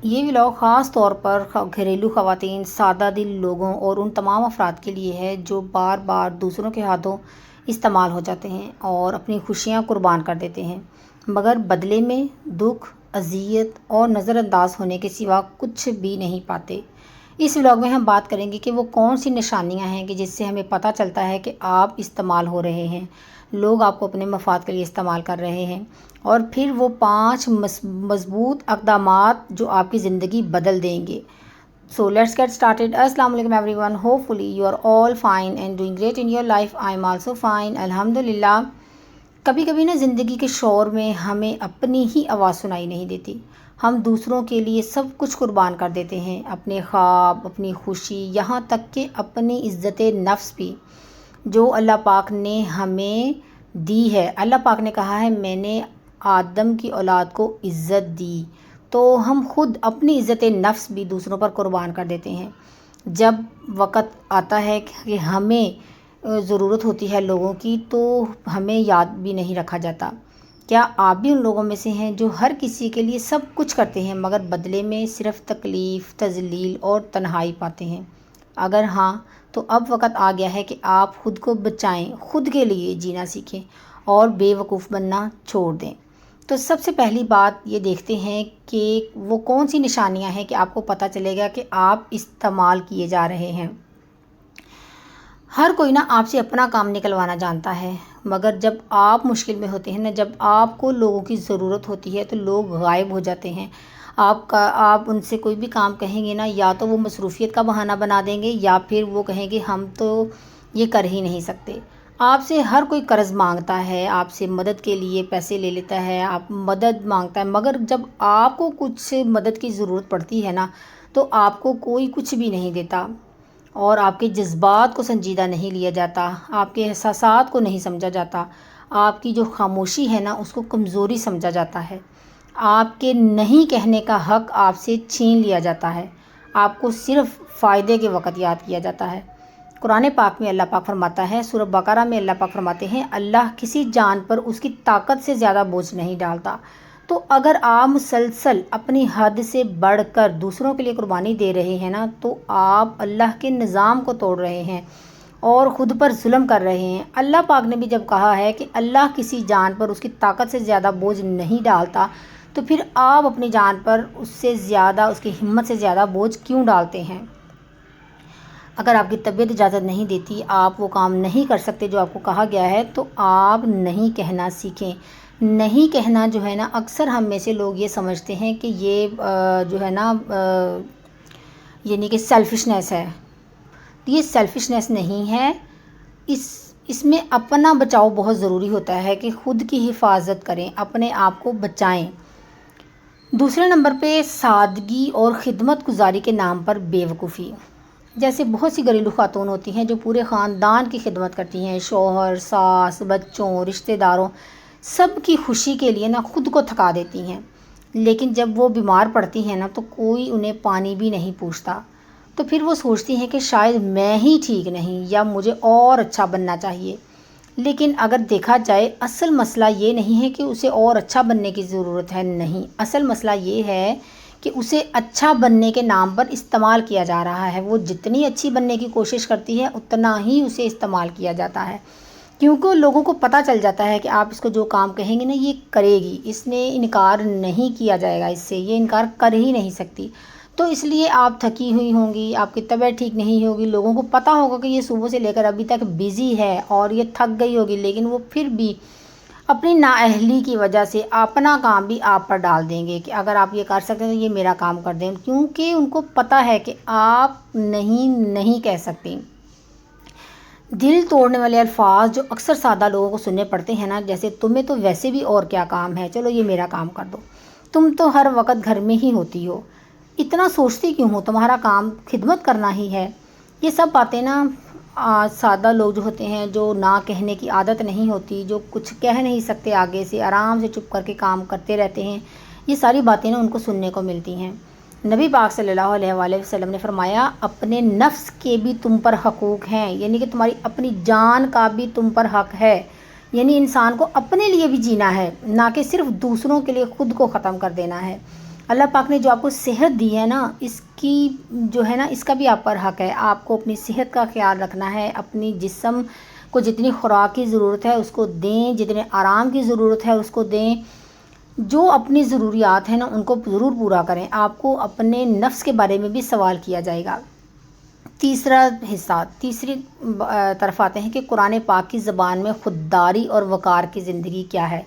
یہ ولاگ خاص طور پر گھریلو خواتین، سادہ دل لوگوں اور ان تمام افراد کے لیے ہے جو بار بار دوسروں کے ہاتھوں استعمال ہو جاتے ہیں اور اپنی خوشیاں قربان کر دیتے ہیں، مگر بدلے میں دکھ، اذیت اور نظر انداز ہونے کے سوا کچھ بھی نہیں پاتے۔ اس ولاگ میں ہم بات کریں گے کہ وہ کون سی نشانیاں ہیں کہ جس سے ہمیں پتہ چلتا ہے کہ آپ استعمال ہو رہے ہیں، لوگ آپ کو اپنے مفاد کے لیے استعمال کر رہے ہیں، اور پھر وہ 5 مضبوط اقدامات جو آپ کی زندگی بدل دیں گے۔ So let's get started. السلام علیکم everyone. Hopefully you are all fine and doing great in your life. I am also fine. الحمدللہ۔ کبھی کبھی نا زندگی کے شور میں ہمیں اپنی ہی آواز سنائی نہیں دیتی۔ ہم دوسروں کے لیے سب کچھ قربان کر دیتے ہیں، اپنے خواب، اپنی خوشی، یہاں تک کہ اپنی عزت نفس بھی، جو اللہ پاک نے ہمیں دی ہے۔ اللہ پاک نے کہا ہے میں نے آدم کی اولاد کو عزت دی، تو ہم خود اپنی عزت نفس بھی دوسروں پر قربان کر دیتے ہیں۔ جب وقت آتا ہے کہ ہمیں ضرورت ہوتی ہے لوگوں کی تو ہمیں یاد بھی نہیں رکھا جاتا۔ کیا آپ بھی ان لوگوں میں سے ہیں جو ہر کسی کے لیے سب کچھ کرتے ہیں مگر بدلے میں صرف تکلیف، تذلیل اور تنہائی پاتے ہیں؟ اگر ہاں تو اب وقت آ گیا ہے کہ آپ خود کو بچائیں، خود کے لیے جینا سیکھیں اور بے وقوف بننا چھوڑ دیں۔ تو سب سے پہلی بات یہ دیکھتے ہیں کہ وہ کون سی نشانیاں ہیں کہ آپ کو پتہ چلے گا کہ آپ استعمال کیے جا رہے ہیں۔ ہر کوئی نا آپ سے اپنا کام نکلوانا جانتا ہے، مگر جب آپ مشکل میں ہوتے ہیں نا، جب آپ کو لوگوں کی ضرورت ہوتی ہے تو لوگ غائب ہو جاتے ہیں۔ آپ ان سے کوئی بھی کام کہیں گے نا، یا تو وہ مصروفیت کا بہانہ بنا دیں گے یا پھر وہ کہیں گے ہم تو یہ کر ہی نہیں سکتے۔ آپ سے ہر کوئی قرض مانگتا ہے، آپ سے مدد کے لیے پیسے لے لیتا ہے، آپ مدد مانگتا ہے، مگر جب آپ کو کچھ مدد کی ضرورت پڑتی ہے نا تو آپ کو کوئی کچھ بھی نہیں دیتا اور آپ کے جذبات کو سنجیدہ نہیں لیا جاتا، آپ کے احساسات کو نہیں سمجھا جاتا، آپ کی جو خاموشی ہے نا اس کو کمزوری سمجھا جاتا ہے، آپ کے نہیں کہنے کا حق آپ سے چھین لیا جاتا ہے، آپ کو صرف فائدے کے وقت یاد کیا جاتا ہے۔ قرآن پاک میں اللہ پاک فرماتا ہے، سورہ بقرہ میں اللہ پاک فرماتے ہیں، اللہ کسی جان پر اس کی طاقت سے زیادہ بوجھ نہیں ڈالتا۔ تو اگر آپ مسلسل اپنی حد سے بڑھ کر دوسروں کے لیے قربانی دے رہے ہیں نا تو آپ اللہ کے نظام کو توڑ رہے ہیں اور خود پر ظلم کر رہے ہیں۔ اللہ پاک نے بھی جب کہا ہے کہ اللہ کسی جان پر اس کی طاقت سے زیادہ بوجھ نہیں ڈالتا، تو پھر آپ اپنی جان پر اس سے زیادہ، اس کی ہمت سے زیادہ بوجھ کیوں ڈالتے ہیں؟ اگر آپ کی طبیعت اجازت نہیں دیتی، آپ وہ کام نہیں کر سکتے جو آپ کو کہا گیا ہے، تو آپ نہیں کہنا سیکھیں۔ نہیں کہنا جو ہے نا، اکثر ہم میں سے لوگ یہ سمجھتے ہیں کہ یہ جو ہے نا یعنی کہ سیلفشنس ہے۔ یہ سیلفشنس نہیں ہے، اس میں اپنا بچاؤ بہت ضروری ہوتا ہے کہ خود کی حفاظت کریں، اپنے آپ کو بچائیں۔ دوسرے نمبر پہ سادگی اور خدمت گزاری کے نام پر بے وقوفی۔ جیسے بہت سی گھریلو خاتون ہوتی ہیں جو پورے خاندان کی خدمت کرتی ہیں، شوہر، ساس، بچوں، رشتہ داروں، سب کی خوشی کے لیے نا خود کو تھکا دیتی ہیں، لیکن جب وہ بیمار پڑتی ہیں نا تو کوئی انہیں پانی بھی نہیں پوچھتا۔ تو پھر وہ سوچتی ہیں کہ شاید میں ہی ٹھیک نہیں یا مجھے اور اچھا بننا چاہیے۔ لیکن اگر دیکھا جائے اصل مسئلہ یہ نہیں ہے کہ اسے اور اچھا بننے کی ضرورت ہے، نہیں، اصل مسئلہ یہ ہے کہ اسے اچھا بننے کے نام پر استعمال کیا جا رہا ہے۔ وہ جتنی اچھی بننے کی کوشش کرتی ہے اتنا ہی اسے استعمال کیا جاتا ہے، کیونکہ لوگوں کو پتہ چل جاتا ہے کہ آپ اس کو جو کام کہیں گے نا یہ کرے گی، اس نے انکار نہیں کیا جائے گا، اس سے یہ انکار کر ہی نہیں سکتی۔ تو اس لیے آپ تھکی ہوئی ہوں گی، آپ کی طبیعت ٹھیک نہیں ہوگی، لوگوں کو پتہ ہوگا کہ یہ صبح سے لے کر ابھی تک بیزی ہے اور یہ تھک گئی ہوگی، لیکن وہ پھر بھی اپنی نااہلی کی وجہ سے اپنا کام بھی آپ پر ڈال دیں گے کہ اگر آپ یہ کر سکتے ہیں تو یہ میرا کام کر دیں، کیونکہ ان کو پتہ ہے کہ آپ نہیں کہہ سکتے۔ دل توڑنے والے الفاظ جو اکثر سادہ لوگوں کو سننے پڑتے ہیں نا، جیسے تمہیں تو ویسے بھی اور کیا کام ہے، چلو یہ میرا کام کر دو، تم تو ہر وقت گھر میں ہی ہوتی ہو، اتنا سوچتی کیوں ہو، تمہارا کام خدمت کرنا ہی ہے۔ یہ سب باتیں نا سادہ لوگ جو ہوتے ہیں، جو نہ کہنے کی عادت نہیں ہوتی، جو کچھ کہہ نہیں سکتے آگے سے، آرام سے چپ کر کے کام کرتے رہتے ہیں، یہ ساری باتیں نا ان کو سننے کو ملتی ہیں۔ نبی پاک صلی اللہ علیہ وآلہ وسلم نے فرمایا، اپنے نفس کے بھی تم پر حقوق ہیں، یعنی کہ تمہاری اپنی جان کا بھی تم پر حق ہے، یعنی انسان کو اپنے لیے بھی جینا ہے، نہ کہ صرف دوسروں کے لیے خود کو ختم کر دینا ہے۔ اللہ پاک نے جو آپ کو صحت دی ہے نا، اس کی جو ہے نا، اس کا بھی آپ پر حق ہے. آپ کو اپنی صحت کا خیال رکھنا ہے. اپنی جسم کو جتنی خوراک کی ضرورت ہے اس کو دیں، جتنے آرام کی ضرورت ہے اس کو دیں. جو اپنی ضروریات ہیں نا ان کو ضرور پورا کریں. آپ کو اپنے نفس کے بارے میں بھی سوال کیا جائے گا. تیسرا حصہ، تیسری طرف آتے ہیں کہ قرآن پاک کی زبان میں خودداری اور وقار کی زندگی کیا ہے.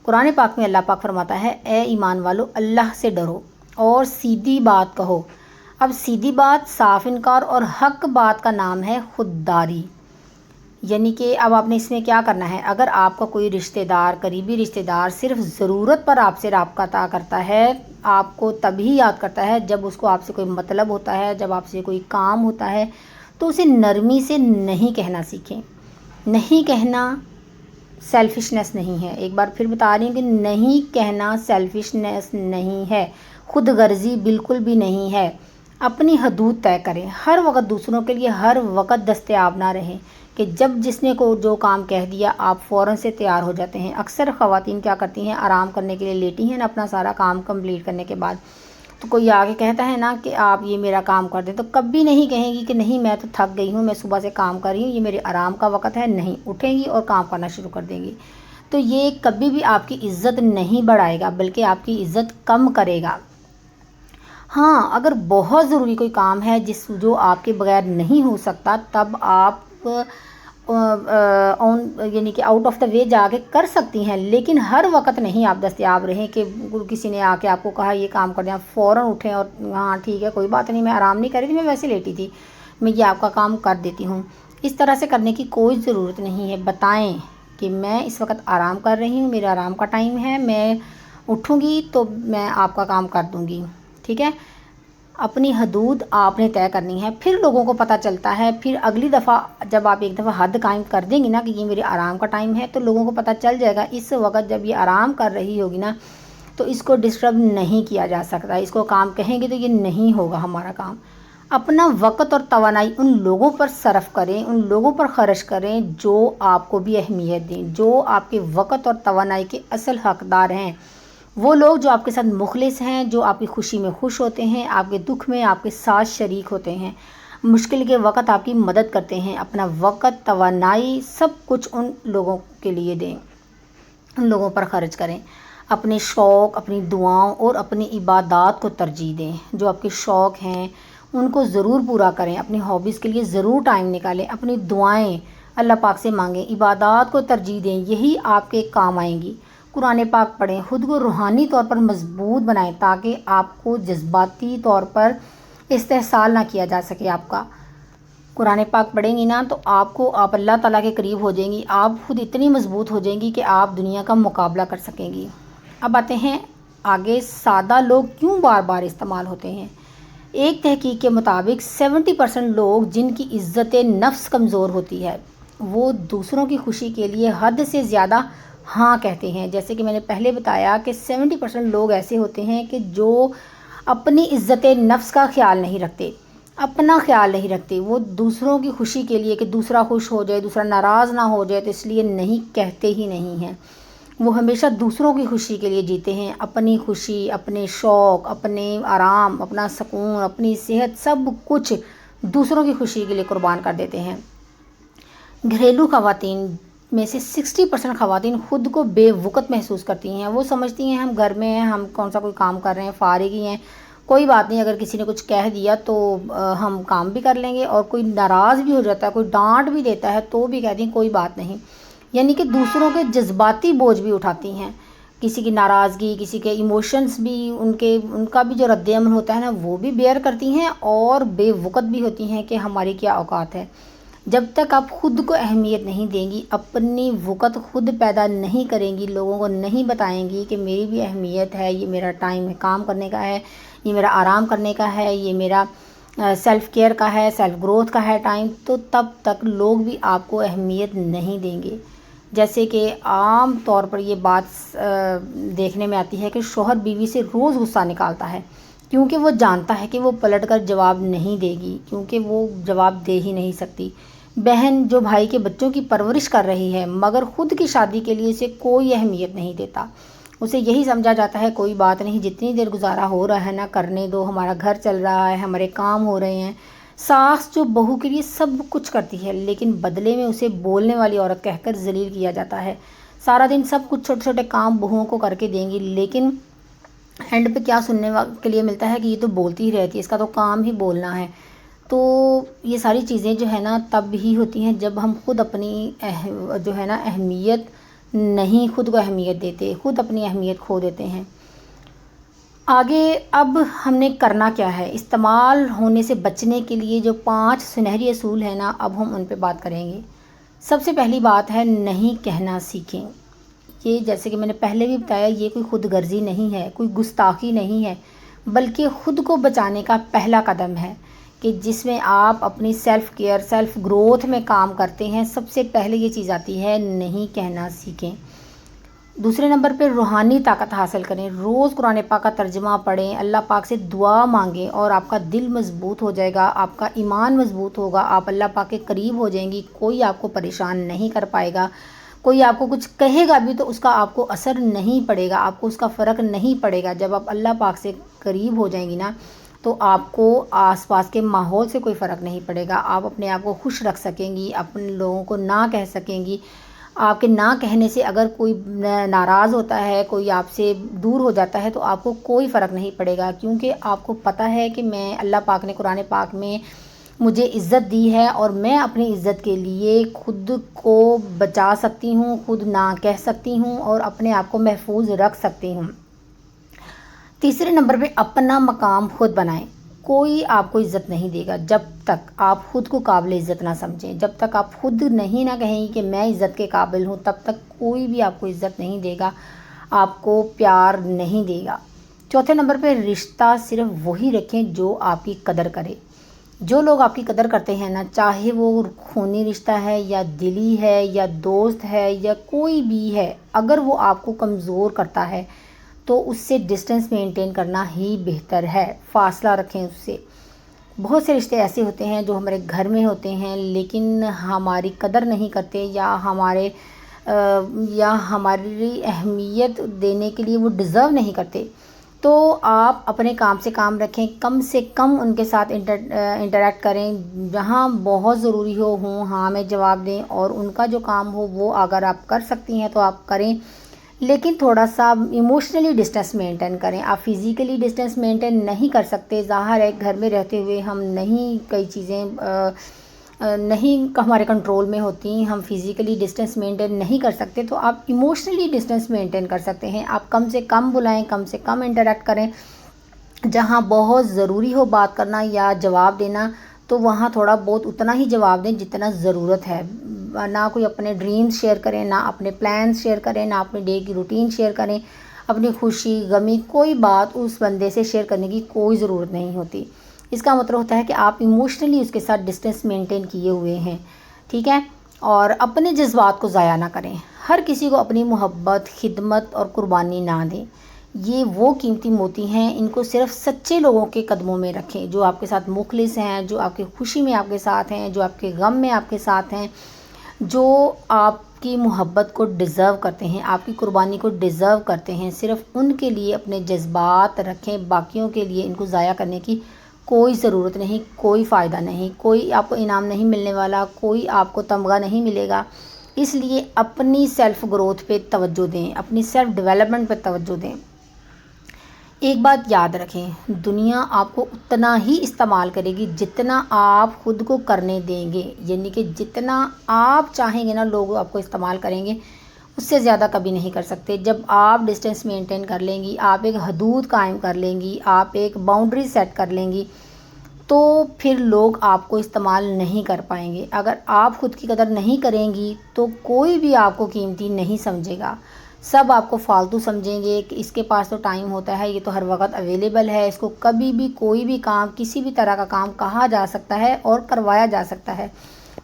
قرآن پاک میں اللہ پاک فرماتا ہے، اے ایمان والو، اللہ سے ڈرو اور سیدھی بات کہو. اب سیدھی بات، صاف انکار اور حق بات کا نام ہے خودداری. یعنی کہ اب آپ نے اس میں کیا کرنا ہے. اگر آپ کا کوئی رشتہ دار، قریبی رشتہ دار صرف ضرورت پر آپ سے رابطہ کرتا ہے، آپ کو تبھی یاد کرتا ہے جب اس کو آپ سے کوئی مطلب ہوتا ہے، جب آپ سے کوئی کام ہوتا ہے، تو اسے نرمی سے نہیں کہنا سیکھیں. نہیں کہنا سیلفشنس نہیں ہے. ایک بار پھر بتا رہی ہوں کہ نہیں کہنا سیلفشنس نہیں ہے، خود غرضی بالکل بھی نہیں ہے. اپنی حدود طے کریں. ہر وقت دوسروں کے لیے ہر وقت دستیاب نہ رہیں کہ جب جس نے کو جو کام کہہ دیا آپ فوراً سے تیار ہو جاتے ہیں. اکثر خواتین کیا کرتی ہیں، آرام کرنے کے لیے لیٹی ہیں نا اپنا سارا کام کمپلیٹ کرنے کے بعد، تو کوئی آگے کہتا ہے نا کہ آپ یہ میرا کام کر دیں، تو کبھی نہیں کہیں گی کہ نہیں میں تو تھک گئی ہوں، میں صبح سے کام کر رہی ہوں، یہ میرے آرام کا وقت ہے. نہیں، اٹھیں گی اور کام کرنا شروع کر دیں گی. تو یہ کبھی بھی آپ کی عزت نہیں بڑھائے گا بلکہ آپ کی عزت کم کرے گا. ہاں، اگر بہت ضروری کوئی کام ہے جو آپ کے بغیر نہیں ہو سکتا، تب آپ یعنی کہ آؤٹ آف دا وے جا کے کر سکتی ہیں، لیکن ہر وقت نہیں آپ دستیاب رہیں کہ کسی نے آ کے آپ کو کہا یہ کام کر دیں، آپ فوراً اٹھیں اور ہاں ٹھیک ہے کوئی بات نہیں، میں آرام نہیں کر رہی تھی، میں ویسے لیٹی تھی، میں یہ آپ کا کام کر دیتی ہوں. اس طرح سے کرنے کی کوئی ضرورت نہیں ہے. بتائیں کہ میں اس وقت آرام کر رہی ہوں، میرا آرام کا ٹائم ہے، میں اٹھوں گی تو میں آپ کا کام کر دوں گی. ٹھیک ہے. اپنی حدود آپ نے طے کرنی ہے. پھر لوگوں کو پتہ چلتا ہے، پھر اگلی دفعہ جب آپ ایک دفعہ حد قائم کر دیں گی نا کہ یہ میرے آرام کا ٹائم ہے، تو لوگوں کو پتہ چل جائے گا اس وقت جب یہ آرام کر رہی ہوگی نا تو اس کو ڈسٹرب نہیں کیا جا سکتا. اس کو کام کہیں گے تو یہ نہیں ہوگا ہمارا کام. اپنا وقت اور توانائی ان لوگوں پر صرف کریں، ان لوگوں پر خرچ کریں جو آپ کو بھی اہمیت دیں، جو آپ کے وقت اور توانائی کے اصل حقدار ہیں. وہ لوگ جو آپ کے ساتھ مخلص ہیں، جو آپ کی خوشی میں خوش ہوتے ہیں، آپ کے دکھ میں آپ کے ساتھ شریک ہوتے ہیں، مشکل کے وقت آپ کی مدد کرتے ہیں. اپنا وقت، توانائی، سب کچھ ان لوگوں کے لیے دیں، ان لوگوں پر خرچ کریں. اپنے شوق، اپنی دعاؤں اور اپنی عبادات کو ترجیح دیں. جو آپ کے شوق ہیں ان کو ضرور پورا کریں. اپنی ہابیز کے لیے ضرور ٹائم نکالیں. اپنی دعائیں اللہ پاک سے مانگیں. عبادات کو ترجیح دیں، یہی آپ کے کام آئیں گی. قرآن پاک پڑھیں. خود کو روحانی طور پر مضبوط بنائیں تاکہ آپ کو جذباتی طور پر استحصال نہ کیا جا سکے. آپ کا قرآن پاک پڑھیں گی نا تو آپ اللہ تعالیٰ کے قریب ہو جائیں گی. آپ خود اتنی مضبوط ہو جائیں گی کہ آپ دنیا کا مقابلہ کر سکیں گی. اب آتے ہیں آگے، سادہ لوگ کیوں بار بار استعمال ہوتے ہیں. ایک تحقیق کے مطابق 70% لوگ جن کی عزت نفس کمزور ہوتی ہے وہ دوسروں کی خوشی کے لیے حد سے زیادہ ہاں کہتے ہیں. جیسے کہ میں نے پہلے بتایا کہ 70% لوگ ایسے ہوتے ہیں کہ جو اپنی عزت نفس کا خیال نہیں رکھتے، اپنا خیال نہیں رکھتے. وہ دوسروں کی خوشی کے لیے کہ دوسرا خوش ہو جائے، دوسرا ناراض نہ ہو جائے، تو اس لیے نہیں کہتے ہی نہیں ہیں. وہ ہمیشہ دوسروں کی خوشی کے لیے جیتے ہیں. اپنی خوشی، اپنے شوق، اپنے آرام، اپنا سکون، اپنی صحت، سب کچھ دوسروں کی خوشی کے لیے قربان کر دیتے ہیں. گھریلو خواتین میں سے 60% خواتین خود کو بے وقت محسوس کرتی ہیں. وہ سمجھتی ہیں ہم گھر میں ہیں، ہم کون سا کوئی کام کر رہے ہیں، فارغ ہی ہیں، کوئی بات نہیں، اگر کسی نے کچھ کہہ دیا تو ہم کام بھی کر لیں گے. اور کوئی ناراض بھی ہو جاتا ہے، کوئی ڈانٹ بھی دیتا ہے تو بھی کہتی ہیں کوئی بات نہیں. یعنی کہ دوسروں کے جذباتی بوجھ بھی اٹھاتی ہیں. کسی کی ناراضگی، کسی کے ایموشنز بھی، ان کا بھی جو رد عمل ہوتا ہے نا وہ بھی بیئر کرتی ہیں، اور بے وقت بھی ہوتی ہیں کہ ہماری کیا اوقات ہے. جب تک آپ خود کو اہمیت نہیں دیں گی، اپنی وقت خود پیدا نہیں کریں گی، لوگوں کو نہیں بتائیں گی کہ میری بھی اہمیت ہے، یہ میرا ٹائم کام کرنے کا ہے، یہ میرا آرام کرنے کا ہے، یہ میرا سیلف کیئر کا ہے، سیلف گروتھ کا ہے ٹائم، تو تب تک لوگ بھی آپ کو اہمیت نہیں دیں گے. جیسے کہ عام طور پر یہ بات دیکھنے میں آتی ہے کہ شوہر بیوی سے روز غصہ نکالتا ہے کیونکہ وہ جانتا ہے کہ وہ پلٹ کر جواب نہیں دے گی، کیونکہ وہ جواب دے ہی نہیں سکتی. بہن جو بھائی کے بچوں کی پرورش کر رہی ہے مگر خود کی شادی کے لیے اسے کوئی اہمیت نہیں دیتا، اسے یہی سمجھا جاتا ہے کوئی بات نہیں، جتنی دیر گزارا ہو رہا ہے نا کرنے دو، ہمارا گھر چل رہا ہے، ہمارے کام ہو رہے ہیں۔ ساس جو بہو کے لیے سب کچھ کرتی ہے، لیکن بدلے میں اسے بولنے والی عورت کہہ کر ذلیل کیا جاتا ہے۔ سارا دن سب کچھ چھوٹے چھوٹے کام بہوؤں کو کر کے دیں گی، لیکن اینڈ پہ کیا سننے کے لیے ملتا ہے کہ یہ تو بولتی ہی رہتی ہے، اس کا تو کام ہی بولنا ہے۔ تو یہ ساری چیزیں جو ہے نا تب ہی ہوتی ہیں جب ہم خود اپنی جو ہے نا اہمیت نہیں، خود کو اہمیت دیتے، خود اپنی اہمیت کھو دیتے ہیں۔ آگے اب ہم نے کرنا کیا ہے؟ استعمال ہونے سے بچنے کے لیے جو 5 سنہری اصول ہیں نا، اب ہم ان پہ بات کریں گے۔ سب سے پہلی بات ہے نہیں کہنا سیکھیں۔ یہ جیسے کہ میں نے پہلے بھی بتایا، یہ کوئی خود غرضی نہیں ہے، کوئی گستاخی نہیں ہے، بلکہ خود کو بچانے کا پہلا قدم ہے کہ جس میں آپ اپنی سیلف کیئر، سیلف گروتھ میں کام کرتے ہیں۔ سب سے پہلے یہ چیز آتی ہے نہیں کہنا سیکھیں۔ دوسرے نمبر پہ روحانی طاقت حاصل کریں۔ روز قرآن پاک کا ترجمہ پڑھیں، اللہ پاک سے دعا مانگیں اور آپ کا دل مضبوط ہو جائے گا، آپ کا ایمان مضبوط ہوگا، آپ اللہ پاک کے قریب ہو جائیں گی۔ کوئی آپ کو پریشان نہیں کر پائے گا، کوئی آپ کو کچھ کہے گا بھی تو اس کا آپ کو اثر نہیں پڑے گا، آپ کو اس کا فرق نہیں پڑے گا۔ جب آپ اللہ پاک سے قریب ہو جائیں گی نا تو آپ کو آس پاس کے ماحول سے کوئی فرق نہیں پڑے گا، آپ اپنے آپ کو خوش رکھ سکیں گی، اپنے لوگوں کو نہ کہہ سکیں گی۔ آپ کے نہ کہنے سے اگر کوئی ناراض ہوتا ہے، کوئی آپ سے دور ہو جاتا ہے تو آپ کو کوئی فرق نہیں پڑے گا، کیونکہ آپ کو پتہ ہے کہ میں اللہ پاک نے قرآن پاک میں مجھے عزت دی ہے اور میں اپنی عزت کے لیے خود کو بچا سکتی ہوں، خود نہ کہہ سکتی ہوں اور اپنے آپ کو محفوظ رکھ سکتی ہوں۔ تیسرے نمبر پہ اپنا مقام خود بنائیں۔ کوئی آپ کو عزت نہیں دے گا جب تک آپ خود کو قابل عزت نہ سمجھیں، جب تک آپ خود نہیں نہ کہیں کہ میں عزت کے قابل ہوں، تب تک کوئی بھی آپ کو عزت نہیں دے گا، آپ کو پیار نہیں دے گا۔ چوتھے نمبر پہ رشتہ صرف وہی رکھیں جو آپ کی قدر کرے۔ جو لوگ آپ کی قدر کرتے ہیں نا، چاہے وہ خونی رشتہ ہے یا دلی ہے یا دوست ہے یا کوئی بھی ہے، اگر وہ آپ کو کمزور کرتا ہے تو اس سے ڈسٹنس مینٹین کرنا ہی بہتر ہے، فاصلہ رکھیں اس سے۔ بہت سے رشتے ایسے ہوتے ہیں جو ہمارے گھر میں ہوتے ہیں لیکن ہماری قدر نہیں کرتے یا ہماری اہمیت دینے کے لیے وہ ڈیزرو نہیں کرتے، تو آپ اپنے کام سے کام رکھیں، کم سے کم ان کے ساتھ انٹریکٹ کریں، جہاں بہت ضروری ہوں ہاں میں جواب دیں، اور ان کا جو کام ہو وہ اگر آپ کر سکتی ہیں تو آپ کریں، لیکن تھوڑا سا ایموشنلی ڈسٹینس مینٹین کریں۔ آپ فزیکلی ڈسٹینس مینٹین نہیں کر سکتے، ظاہر ہے گھر میں رہتے ہوئے ہم نہیں، کئی چیزیں نہیں ہمارے کنٹرول میں ہوتی، ہم فزیکلی ڈسٹینس مینٹین نہیں کر سکتے، تو آپ ایموشنلی ڈسٹینس مینٹین کر سکتے ہیں۔ آپ کم سے کم بلائیں، کم سے کم انٹریکٹ کریں، جہاں بہت ضروری ہو بات کرنا یا جواب دینا تو وہاں تھوڑا بہت اتنا ہی جواب دیں جتنا ضرورت ہے، نہ کوئی اپنے ڈریمز شیئر کریں، نہ اپنے پلانز شیئر کریں، نہ اپنے ڈے کی روٹین شیئر کریں، اپنی خوشی غمی کوئی بات اس بندے سے شیئر کرنے کی کوئی ضرورت نہیں ہوتی۔ اس کا مطلب ہوتا ہے کہ آپ ایموشنلی اس کے ساتھ ڈسٹینس مینٹین کیے ہوئے ہیں، ٹھیک ہے؟ اور اپنے جذبات کو ضائع نہ کریں، ہر کسی کو اپنی محبت، خدمت اور قربانی نہ دیں، یہ وہ قیمتی موتی ہیں، ان کو صرف سچے لوگوں کے قدموں میں رکھیں، جو آپ کے ساتھ مخلص ہیں، جو آپ کی خوشی میں آپ کے ساتھ ہیں، جو آپ کے غم میں آپ کے ساتھ ہیں، جو آپ کی محبت کو ڈیزرو کرتے ہیں، آپ کی قربانی کو ڈیزرو کرتے ہیں، صرف ان کے لیے اپنے جذبات رکھیں، باقیوں کے لیے ان کو ضائع کرنے کی کوئی ضرورت نہیں، کوئی فائدہ نہیں، کوئی آپ کو انعام نہیں ملنے والا، کوئی آپ کو تمغہ نہیں ملے گا۔ اس لیے اپنی سیلف گروتھ پہ توجہ دیں، اپنی سیلف ڈیولپمنٹ پہ توجہ دیں۔ ایک بات یاد رکھیں، دنیا آپ کو اتنا ہی استعمال کرے گی جتنا آپ خود کو کرنے دیں گے، یعنی کہ جتنا آپ چاہیں گے نا لوگ آپ کو استعمال کریں گے، اس سے زیادہ کبھی نہیں کر سکتے۔ جب آپ ڈسٹینس مینٹین کر لیں گی، آپ ایک حدود قائم کر لیں گی، آپ ایک باؤنڈری سیٹ کر لیں گی، تو پھر لوگ آپ کو استعمال نہیں کر پائیں گے۔ اگر آپ خود کی قدر نہیں کریں گی تو کوئی بھی آپ کو قیمتی نہیں سمجھے گا، سب آپ کو فالتو سمجھیں گے کہ اس کے پاس تو ٹائم ہوتا ہے، یہ تو ہر وقت اویلیبل ہے، اس کو کبھی بھی کوئی بھی کام، کسی بھی طرح کا کام کہا جا سکتا ہے اور کروایا جا سکتا ہے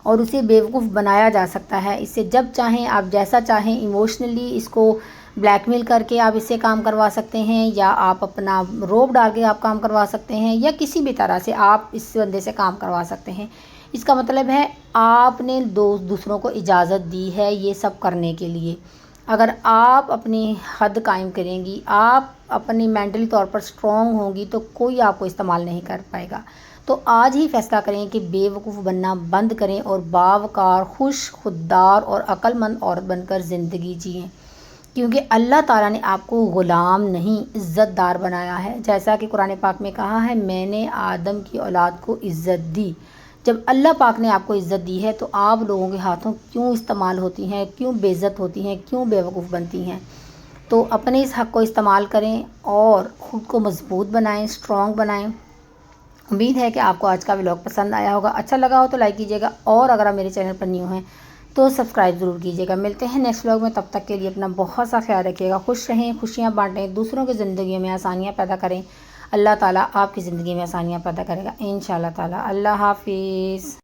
اور اسے بیوقوف بنایا جا سکتا ہے۔ اس سے جب چاہیں آپ جیسا چاہیں ایموشنلی اس کو بلیک میل کر کے آپ اس سے کام کروا سکتے ہیں، یا آپ اپنا روب ڈال کے آپ کام کروا سکتے ہیں، یا کسی بھی طرح سے آپ اس بندے سے کام کروا سکتے ہیں۔ اس کا مطلب ہے آپ نے دوسروں کو اجازت دی ہے یہ سب کرنے کے لیے۔ اگر آپ اپنی حد قائم کریں گی، آپ اپنی مینٹلی طور پر اسٹرانگ ہوں گی، تو کوئی آپ کو استعمال نہیں کر پائے گا۔ تو آج ہی فیصلہ کریں کہ بے وقوف بننا بند کریں اور باوقار، خوش، خوددار اور عقل مند عورت بن کر زندگی جئیں، کیونکہ اللہ تعالیٰ نے آپ کو غلام نہیں عزت دار بنایا ہے۔ جیسا کہ قرآن پاک میں کہا ہے، میں نے آدم کی اولاد کو عزت دی۔ جب اللہ پاک نے آپ کو عزت دی ہے تو آپ لوگوں کے ہاتھوں کیوں استعمال ہوتی ہیں، کیوں بے عزت ہوتی ہیں، کیوں بے وقوف بنتی ہیں؟ تو اپنے اس حق کو استعمال کریں اور خود کو مضبوط بنائیں، اسٹرانگ بنائیں۔ امید ہے کہ آپ کو آج کا ولاگ پسند آیا ہوگا، اچھا لگا ہو تو لائک کیجیے گا، اور اگر آپ میرے چینل پر نیو ہیں تو سبسکرائب ضرور کیجیے گا۔ ملتے ہیں نیکسٹ ولاگ میں، تب تک کے لیے اپنا بہت سا خیال رکھیے گا، خوش رہیں، خوشیاں بانٹیں، دوسروں کی زندگیوں میں آسانیاں پیدا کریں۔ اللہ تعالیٰ آپ کی زندگی میں آسانیاں پیدا کرے گا انشاءاللہ تعالیٰ۔ اللہ حافظ۔